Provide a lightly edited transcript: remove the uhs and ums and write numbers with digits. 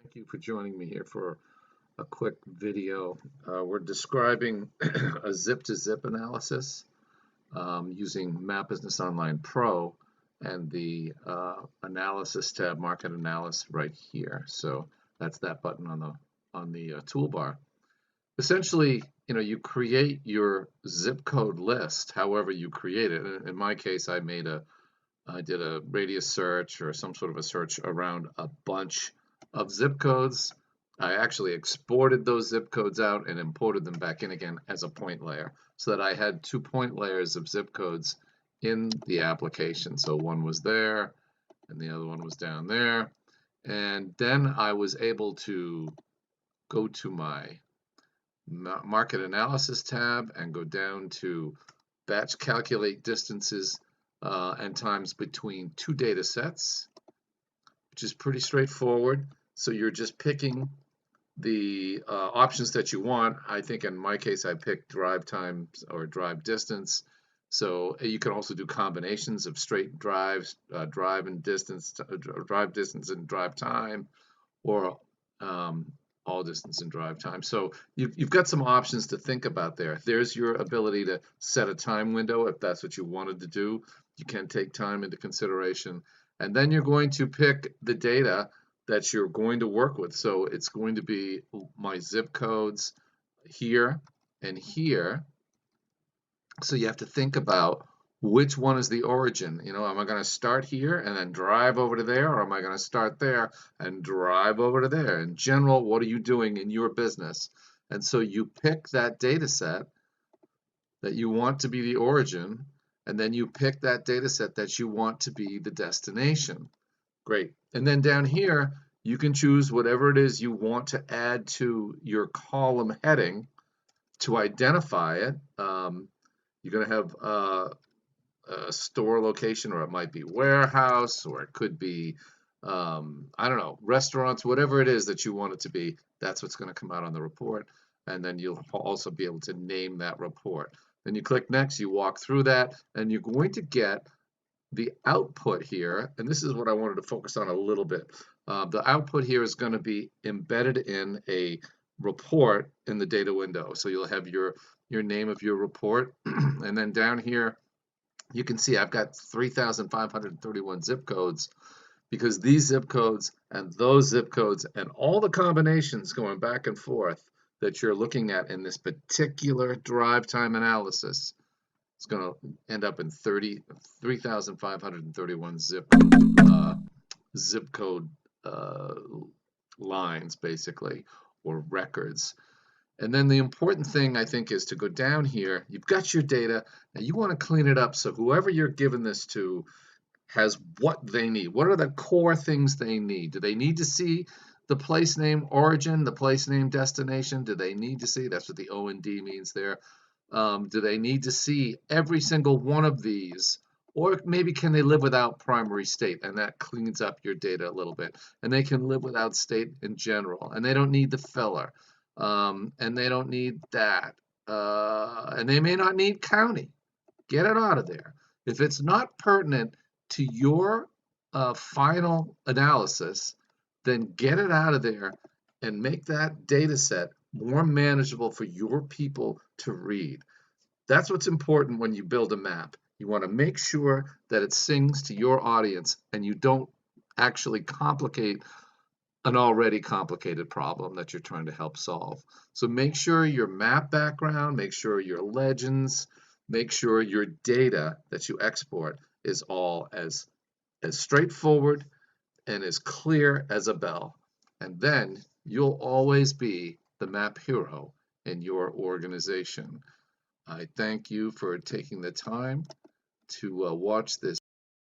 Thank you for joining me here for a quick video. We're describing a zip-to-zip analysis using Map Business Online Pro and the Analysis tab, Market Analysis, right here. So that's that button on the toolbar. Essentially, you create your zip code list, however you create it. In my case, I did a radius search or some sort of a search around a bunch of zip codes. I actually exported those zip codes out and imported them back in again as a point layer so that I had 2 point layers of zip codes in the application. So one was there and the other one was down there. And then I was able to go to my market analysis tab and go down to batch calculate distances and times between 2 data sets, which is pretty straightforward. So you're just picking the options that you want. I think in my case, I picked drive times or drive distance. So you can also do combinations of straight drives, drive distance and drive time, or all distance and drive time. So you've got some options to think about there. There's your ability to set a time window if that's what you wanted to do. You can take time into consideration. And then you're going to pick the data that you're going to work with. So it's going to be my zip codes here and here. So you have to think about which one is the origin. Am I going to start here and then drive over to there, or am I going to start there and drive over to there? In general, what are you doing in your business? And so you pick that data set that you want to be the origin, and then you pick that data set that you want to be the destination. Great. And then down here, you can choose whatever it is you want to add to your column heading to identify it. You're going to have a store location, or it might be warehouse, or it could be, I don't know, restaurants, whatever it is that you want it to be. That's what's going to come out on the report. And then you'll also be able to name that report. Then you click next, you walk through that, and you're going to get the output here. And this is what I wanted to focus on a little bit. The output here is going to be embedded in a report in the data window. So you'll have your name of your report. And then down here, you can see I've got 3,531 zip codes, because these zip codes and those zip codes and all the combinations going back and forth that you're looking at in this particular drive time analysis, it's going to end up in 3,531 zip code lines, basically, or records. And then the important thing, I think, is to go down here. You've got your data, and you want to clean it up so whoever you're giving this to has what they need. What are the core things they need? Do they need to see the place name origin, the place name destination? Do they need to see, that's what the O and D means there. Do they need to see every single one of these? Or maybe can they live without primary state? And that cleans up your data a little bit. And they can live without state in general. And they don't need the filler. And they don't need that. And they may not need county. Get it out of there. If it's not pertinent to your final analysis, then get it out of there and make that data set more manageable for your people to read. That's what's important when you build a map. You want to make sure that it sings to your audience and you don't actually complicate an already complicated problem that you're trying to help solve. So make sure your map background, make sure your legends, make sure your data that you export is all as straightforward and as clear as a bell. And then you'll always be the map hero in your organization. I thank you for taking the time to watch this